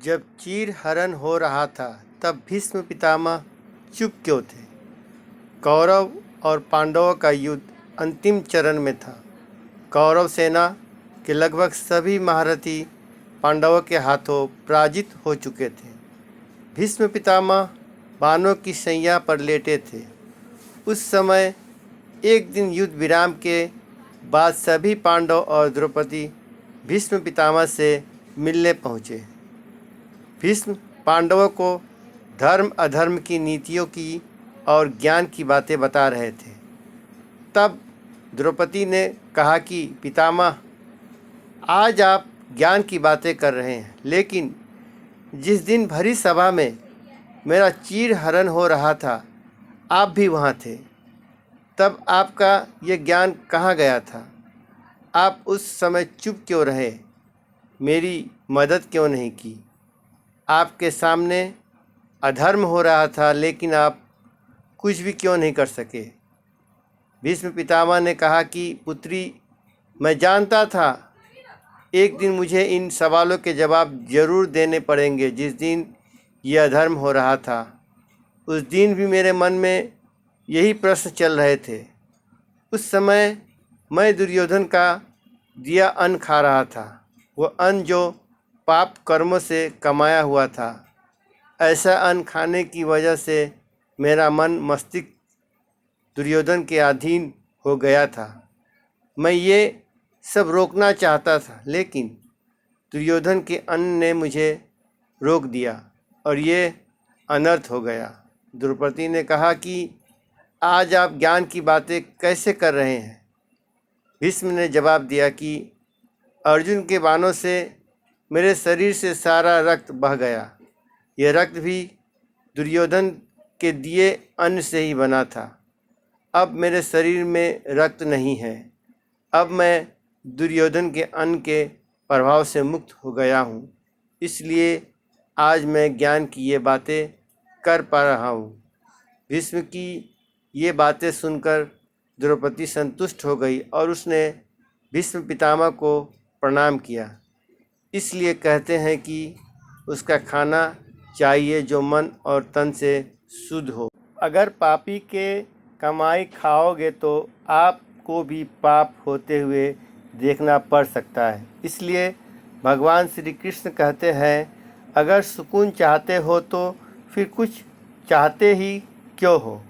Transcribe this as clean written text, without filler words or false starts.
जब चीरहरण हो रहा था तब भीष्म पितामह चुप क्यों थे? कौरव और पांडवों का युद्ध अंतिम चरण में था। कौरव सेना के लगभग सभी महारथी पांडवों के हाथों पराजित हो चुके थे। भीष्म पितामह बाणों की शैया पर लेटे थे। उस समय एक दिन युद्ध विराम के बाद सभी पांडव और द्रौपदी भीष्म पितामह से मिलने पहुँचे। भीष्म पांडवों को धर्म अधर्म की नीतियों की और ज्ञान की बातें बता रहे थे। तब द्रौपदी ने कहा कि पितामह, आज आप ज्ञान की बातें कर रहे हैं, लेकिन जिस दिन भरी सभा में मेरा चीरहरण हो रहा था, आप भी वहाँ थे। तब आपका ये ज्ञान कहाँ गया था? आप उस समय चुप क्यों रहे? मेरी मदद क्यों नहीं की? आपके सामने अधर्म हो रहा था, लेकिन आप कुछ भी क्यों नहीं कर सके? भीष्म पितामह ने कहा कि पुत्री, मैं जानता था एक दिन मुझे इन सवालों के जवाब जरूर देने पड़ेंगे। जिस दिन यह अधर्म हो रहा था, उस दिन भी मेरे मन में यही प्रश्न चल रहे थे। उस समय मैं दुर्योधन का दिया अन्न खा रहा था, वो अन्न जो पाप कर्मों से कमाया हुआ था। ऐसा अन्न खाने की वजह से मेरा मन मस्तिष्क दुर्योधन के अधीन हो गया था। मैं ये सब रोकना चाहता था, लेकिन दुर्योधन के अन्न ने मुझे रोक दिया और ये अनर्थ हो गया। द्रौपदी ने कहा कि आज आप ज्ञान की बातें कैसे कर रहे हैं? भीष्म ने जवाब दिया कि अर्जुन के बाणों से मेरे शरीर से सारा रक्त बह गया। यह रक्त भी दुर्योधन के दिए अन्न से ही बना था। अब मेरे शरीर में रक्त नहीं है। अब मैं दुर्योधन के अन्न के प्रभाव से मुक्त हो गया हूँ, इसलिए आज मैं ज्ञान की ये बातें कर पा रहा हूँ। भीष्म की ये बातें सुनकर द्रौपदी संतुष्ट हो गई और उसने भीष्म पितामह को प्रणाम किया। इसलिए कहते हैं कि उसका खाना चाहिए जो मन और तन से शुद्ध हो। अगर पापी के कमाई खाओगे तो आपको भी पाप होते हुए देखना पड़ सकता है। इसलिए भगवान श्री कृष्ण कहते हैं, अगर सुकून चाहते हो तो फिर कुछ चाहते ही क्यों हो।